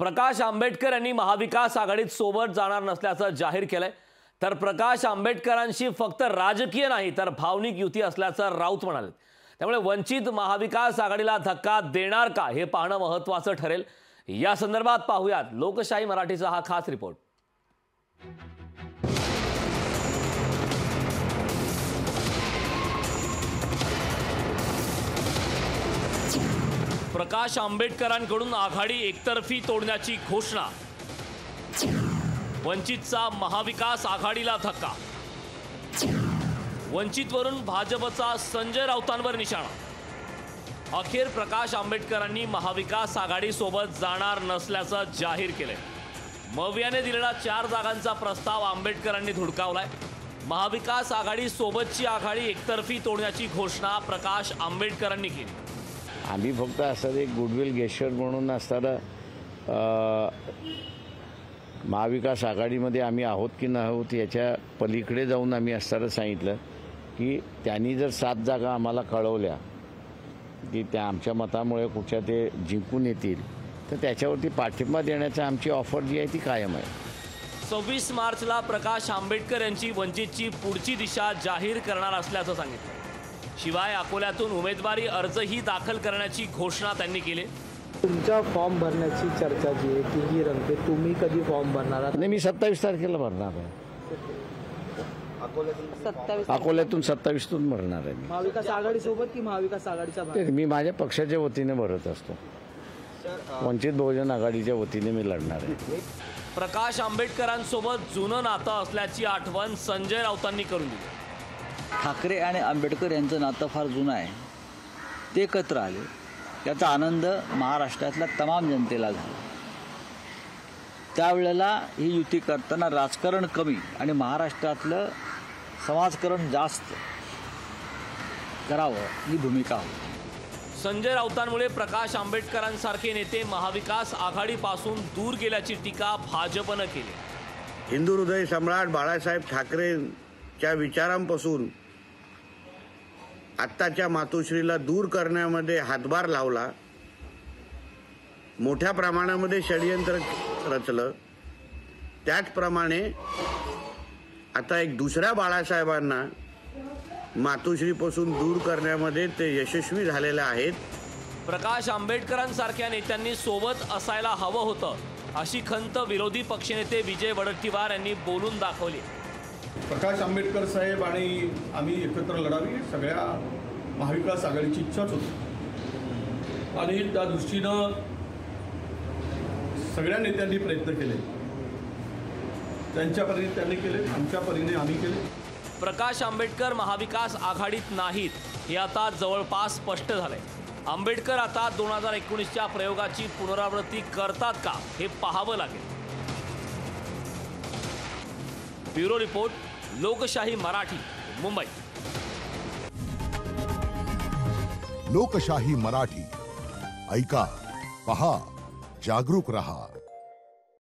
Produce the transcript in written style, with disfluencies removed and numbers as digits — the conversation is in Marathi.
प्रकाश आंबेडकर यांनी महाविकास आघाडीत सोबत जाणार नसल्याचं जाहीर केलंय। तर प्रकाश आंबेडकरांशी फक्त राजकीय नाही तर भावनिक युती असल्याचं राऊत म्हणाले। त्यामुळे वंचित महाविकास आघाडीला धक्का देणार का हे पाहणं महत्त्वाचं ठरेल। या संदर्भात पाहूयात लोकशाही मराठीचा हा खास रिपोर्ट। प्रकाश आंबेडकरांकडून आघाडी एकतर्फी तोडण्याची घोषणा। वंचितचा महाविकास आघाडीला धक्का। वंचितवरून भाजपचा संजय राऊतांवर निशाणा। अखेर प्रकाश आंबेडकरांनी महाविकास आघाडी सोबत जाणार नसल्याचं जाहीर केलंय। मवियाने दिलेला 4 जागांचा प्रस्ताव आंबेडकरांनी धुडकावलाय। महाविकास आघाडी सोबतची आघाडी एकतर्फी तोडण्याची घोषणा प्रकाश आंबेडकरांनी केली। आम्ही फक्त असं एक गुडविल गेस्चर म्हणून असताना महाविकास आघाडीमध्ये आम्ही आहोत की नाही आहोत याच्या पलीकडे जाऊन आम्ही असताना सांगितलं की त्यांनी जर 7 जागा आम्हाला कळवल्या की त्या आमच्या मतामुळे कुठच्या ते जिंकून येतील तर त्याच्यावरती पाठिंबा देण्याची आमची ऑफर जी आहे ती कायम आहे। 26 मार्चला प्रकाश आंबेडकर यांची वंचितची पुढची दिशा जाहीर करणार असल्याचं सांगितलं। शिवाय अकोल्यातून उमेदवारी अर्जही दाखल करण्याची घोषणा त्यांनी केली। तुमचा फॉर्म भरण्याची चर्चा जी आहे ती ही रंगते, तुम्ही कधी फॉर्म भरणार आहात? नाही, मी 27 तारखेला भरणार आहे। अकोल्यातून 27तून भरणार आहे। महाविकास आघाडी सोबत की महाविकास आघाडीचा भाग? मी माझ्या पक्षाच्या वतीने भरत असतो। वंचित बहुजन आघाडीच्या वतीने मी लढणार आहे। प्रकाश आंबेडकरांसोबत जुनं नातं असल्याची आठवण संजय राऊतांनी करून दिली। ठाकरे आणि आंबेडकर यांचं नातं फार जुनं आहे। ते एकत्र आले याचा आनंद महाराष्ट्रातल्या तमाम जनतेला झाला। त्यावेळेला ही युती करताना राजकारण कमी आणि महाराष्ट्रातलं समाजकारण जास्त करावं ही भूमिका होती। संजय राऊतांमुळे प्रकाश आंबेडकरांसारखे नेते महाविकास आघाडीपासून दूर गेल्याची टीका भाजपनं केली। हिंदू हृदय सम्राट बाळासाहेब ठाकरेंच्या विचारांपासून आत्ताच्या मातोश्रीला दूर करण्यामध्ये हातभार लावला। मोठ्या प्रमाणामध्ये षडयंत्र रचलं। त्याचप्रमाणे आता एक दुसऱ्या बाळासाहेबांना मातोश्रीपासून दूर करण्यामध्ये ते यशस्वी झालेले आहेत। प्रकाश आंबेडकरांसारख्या नेत्यांनी सोबत असायला हवं होतं अशी खंत विरोधी पक्षनेते विजय वडेट्टीवार यांनी बोलून दाखवली। प्रकाश आंबेडकर साहेब आणि आम्ही एकत्र लढावी सगळ्या महाविकास आघाडीची इच्छाच होती आणि त्या दृष्टीनं सगळ्या नेत्यांनी प्रयत्न केले। त्यांच्या परीने त्यांनी केले, आमच्या परीने आम्ही केले। प्रकाश आंबेडकर महाविकास आघाडीत नाहीत हे आता जवळपास स्पष्ट झालंय। आंबेडकर आता 2019च्या प्रयोगाची पुनरावृत्ती करतात का हे पाहावं लागेल। ब्युरो रिपोर्ट, लोकशाही मराठी, मुंबई। लोकशाही मराठी, ऐका, पहा, जागरूक रहा।